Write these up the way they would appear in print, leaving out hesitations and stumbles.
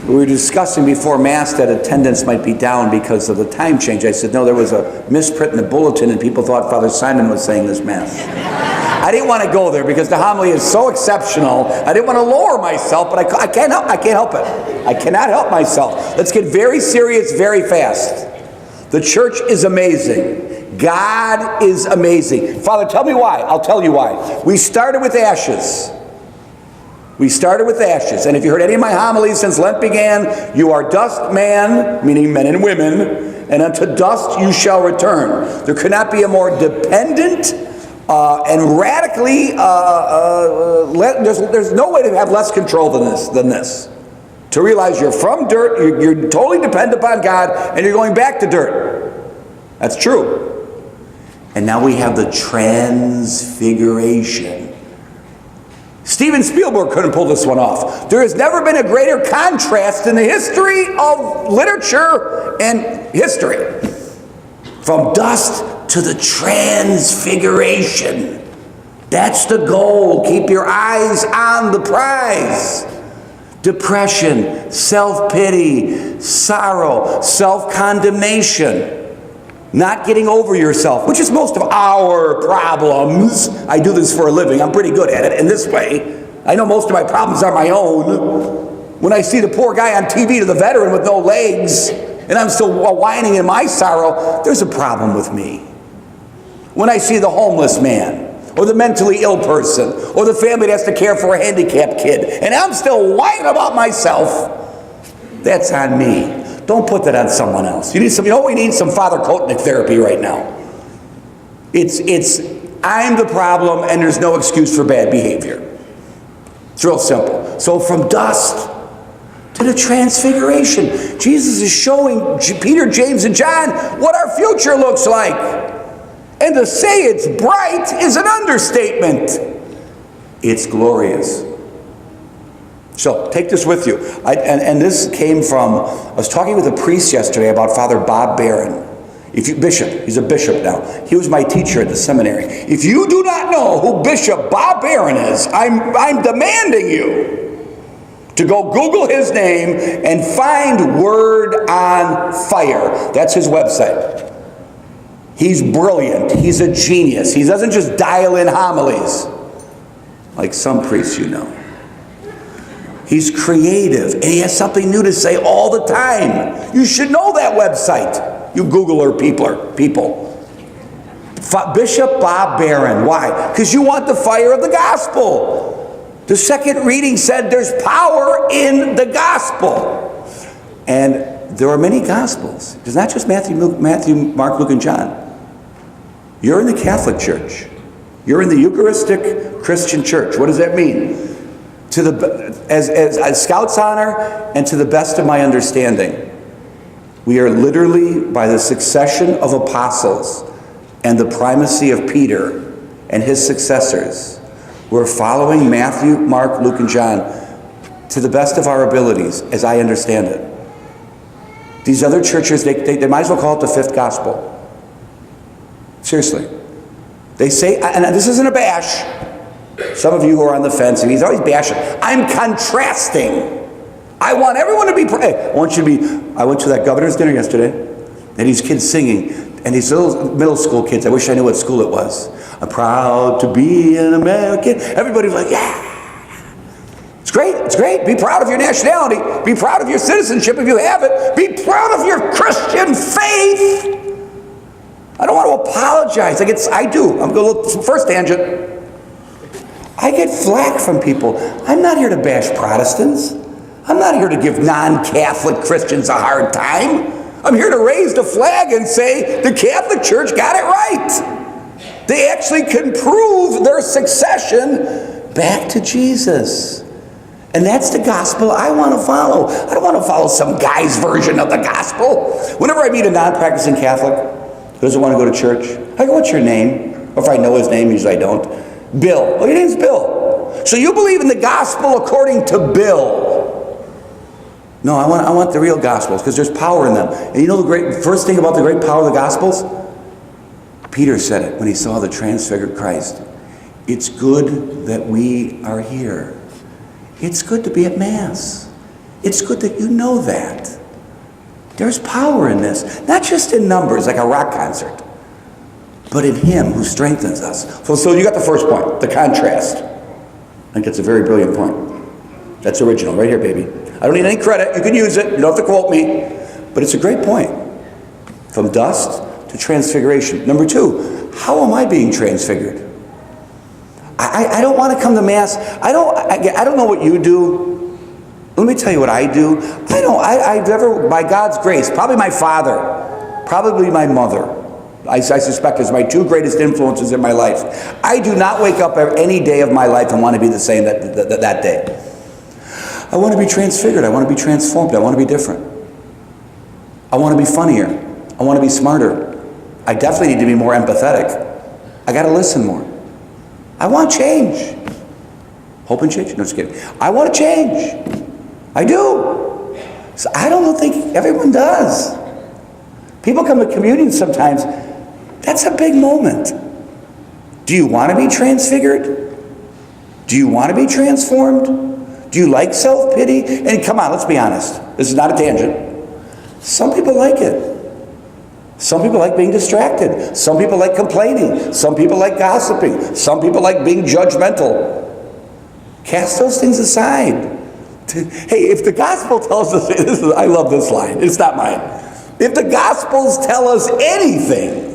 We were discussing before Mass that attendance might be down because of the time change. I said, no, there was a misprint in the bulletin and people thought Father Simon was saying this Mass. I didn't want to go there because the homily is so exceptional. I didn't want to lower myself, but I can't help it. I cannot help myself. Let's get very serious very fast. The church is amazing. God is amazing. Father, tell me why. I'll tell you why. We started with ashes. We started with ashes. And if you heard any of my homilies since Lent began, you are dust man, meaning men and women, and unto dust you shall return. There could not be a more dependent and radically, there's no way to have less control than this. To realize you're from dirt, you're totally dependent upon God, and you're going back to dirt. That's true. And now we have the transfiguration. Steven Spielberg couldn't pull this one off. There has never been a greater contrast in the history of literature and history. From dust to the transfiguration. That's the goal. Keep your eyes on the prize. Depression, self-pity, sorrow, self-condemnation. Not getting over yourself, which is most of our problems. I do this for a living. I'm pretty good at it. In this way, I know most of my problems are my own. When I see the poor guy on TV, to the veteran with no legs, and I'm still whining in my sorrow, there's a problem with me. When I see the homeless man, or the mentally ill person, or the family that has to care for a handicapped kid, and I'm still whining about myself, that's on me. Don't put that on someone else. You know we need some Father Koutnik therapy right now. I'm the problem and there's no excuse for bad behavior. It's real simple. So from dust to the transfiguration, Jesus is showing Peter, James, and John what our future looks like. And to say it's bright is an understatement. It's glorious. So take this with you. And this came from, I was talking with a priest yesterday about Father Bob Barron. Bishop, he's a bishop now. He was my teacher at the seminary. If you do not know who Bishop Bob Barron is, I'm demanding you to go Google his name and find Word on Fire. That's his website. He's brilliant. He's a genius. He doesn't just dial in homilies like some priests you know. He's creative, and he has something new to say all the time. You should know that website, you Googler people. Bishop Bob Barron. Why? Because you want the fire of the gospel. The second reading said there's power in the gospel. And there are many gospels. There's not just Matthew, Mark, Luke, and John. You're in the Catholic Church. You're in the Eucharistic Christian Church. What does that mean? As Scout's honor and to the best of my understanding, we are literally, by the succession of apostles and the primacy of Peter and his successors, we're following Matthew, Mark, Luke, and John to the best of our abilities, as I understand it. These other churches, they might as well call it the fifth gospel. Seriously. They say, and this isn't a bash, some of you who are on the fence, and he's always bashing. I'm contrasting. I want everyone to be. I went to that governor's dinner yesterday, and these kids singing, and these little middle school kids. I wish I knew what school it was. I'm proud to be an American. Everybody's like, yeah. It's great. It's great. Be proud of your nationality. Be proud of your citizenship if you have it. Be proud of your Christian faith. I don't want to apologize. I do. I'm going to look first tangent. I get flack from people. I'm not here to bash Protestants. I'm not here to give non-Catholic Christians a hard time. I'm here to raise the flag and say the Catholic Church got it right. They actually can prove their succession back to Jesus. And that's the gospel I want to follow. I don't want to follow some guy's version of the gospel. Whenever I meet a non-practicing Catholic who doesn't want to go to church, I go, what's your name? Or if I know his name, usually I don't. Bill. Oh, your name's Bill. So you believe in the gospel according to Bill. No, I want the real gospels because there's power in them. And you know the first thing about the great power of the gospels? Peter said it when he saw the transfigured Christ. It's good that we are here. It's good to be at Mass. It's good that you know that. There's power in this. Not just in numbers, like a rock concert, but in Him who strengthens us. So you got the first point, the contrast. I think that's a very brilliant point. That's original, right here, baby. I don't need any credit. You can use it. You don't have to quote me. But it's a great point. From dust to transfiguration. Number two, how am I being transfigured? I don't want to come to Mass. I don't know what you do. Let me tell you what I do. I've never, by God's grace, probably my father, probably my mother, I suspect is my two greatest influences in my life. I do not wake up any day of my life and want to be the same that day. I want to be transfigured. I want to be transformed. I want to be different. I want to be funnier. I want to be smarter. I definitely need to be more empathetic. I got to listen more. I want change. Hope and change? No, just kidding. I want to change. I do. So I don't think everyone does. People come to communion sometimes. That's a big moment. Do you want to be transfigured? Do you want to be transformed? Do you like self-pity? And come on, let's be honest. This is not a tangent. Some people like it. Some people like being distracted. Some people like complaining. Some people like gossiping. Some people like being judgmental. Cast those things aside. Hey, if the gospel tells us, I love this line, it's not mine. If the gospels tell us anything,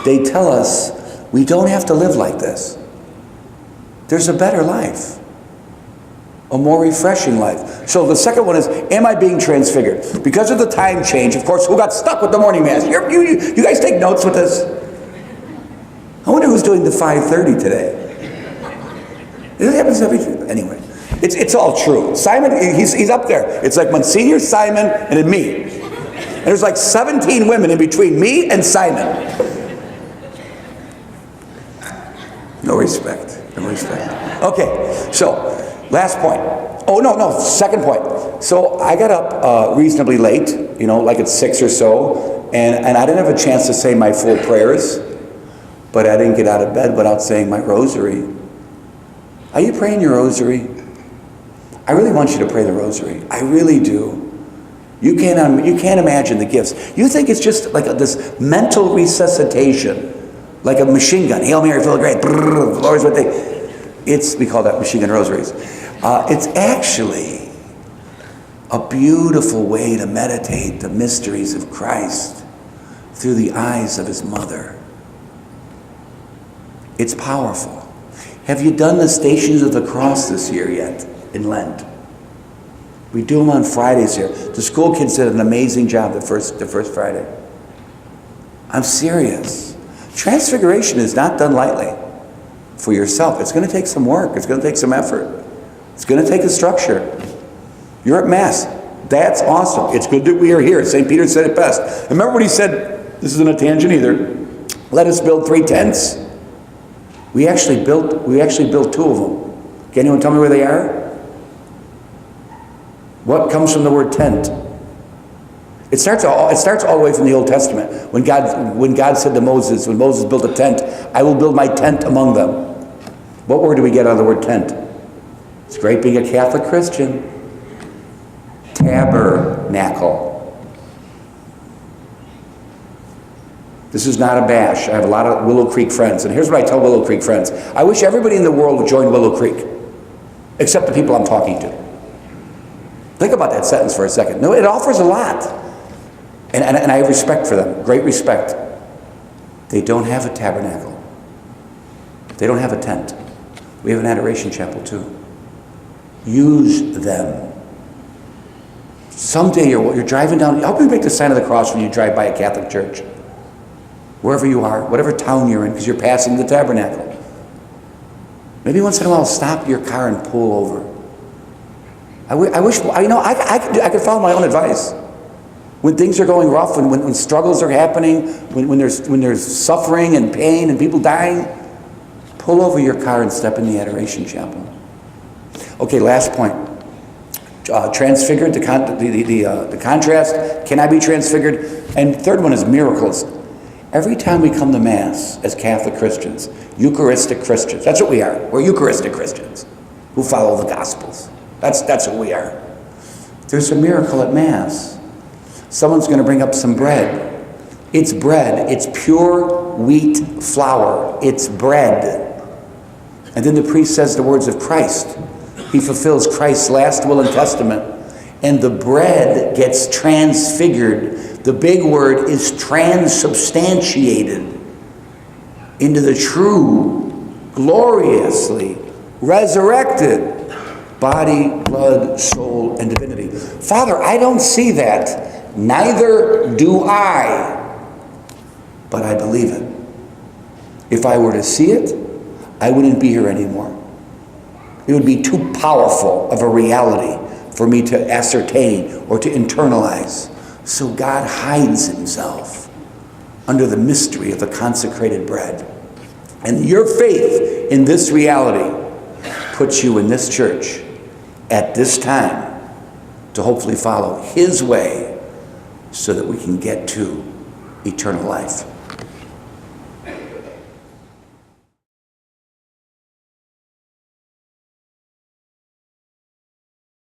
they tell us we don't have to live like this. There's a better life. A more refreshing life. So the second one is, am I being transfigured? Because of the time change, of course, who got stuck with the morning Mass? You guys take notes with this? I wonder who's doing the 5:30 today. It happens every, anyway. It's all true. Simon, he's up there. It's like Monsignor, Simon, and then me. And there's like 17 women in between me and Simon. No respect. No respect. Okay, so last point. Oh, no, second point. So I got up reasonably late, like at 6 or so, and I didn't have a chance to say my full prayers, but I didn't get out of bed without saying my rosary. Are you praying your rosary? I really want you to pray the rosary. I really do. You can't imagine the gifts. You think it's just like this mental resuscitation, like a machine gun. Hail Mary, full of grace. Lord's what we call that machine gun rosaries. It's actually a beautiful way to meditate the mysteries of Christ through the eyes of His mother. It's powerful. Have you done the Stations of the Cross this year yet in Lent? We do them on Fridays here. The school kids did an amazing job the first Friday. I'm serious. Transfiguration is not done lightly for yourself. It's going to take some work. It's going to take some effort. It's going to take a structure. You're at Mass. That's awesome. It's good that we are here. St. Peter said it best. Remember what he said? This isn't a tangent either. Let us build 3 tents. We actually built 2 of them. Can anyone tell me where they are? What comes from the word tent? It starts all the way from the Old Testament. When God said to Moses, when Moses built a tent, I will build my tent among them. What word do we get out of the word tent? It's great being a Catholic Christian. Tabernacle. This is not a bash. I have a lot of Willow Creek friends, and here's what I tell Willow Creek friends. I wish everybody in the world would join Willow Creek, except the people I'm talking to. Think about that sentence for a second. No, it offers a lot. And I have respect for them, great respect. They don't have a tabernacle. They don't have a tent. We have an adoration chapel too. Use them. Someday you're driving down, help me make the sign of the cross when you drive by a Catholic church. Wherever you are, whatever town you're in, because you're passing the tabernacle. Maybe once in a while stop your car and pull over. I wish, I could follow my own advice. When things are going rough, when struggles are happening, when there's suffering and pain and people dying, pull over your car and step in the adoration chapel. Okay, last point. Transfigured, the contrast. Can I be transfigured? And third one is miracles. Every time we come to Mass as Catholic Christians, Eucharistic Christians, that's what we are. We're Eucharistic Christians who follow the Gospels. That's what we are. There's a miracle at Mass. Someone's going to bring up some bread. It's bread. It's pure wheat flour. It's bread. And then the priest says the words of Christ. He fulfills Christ's last will and testament. And the bread gets transfigured. The big word is transubstantiated into the true, gloriously resurrected body, blood, soul, and divinity. Father, I don't see that. Neither do I. But I believe it. If I were to see it, I wouldn't be here anymore. It would be too powerful of a reality for me to ascertain or to internalize. So God hides himself under the mystery of the consecrated bread. And your faith in this reality puts you in this church at this time to hopefully follow his way so that we can get to eternal life.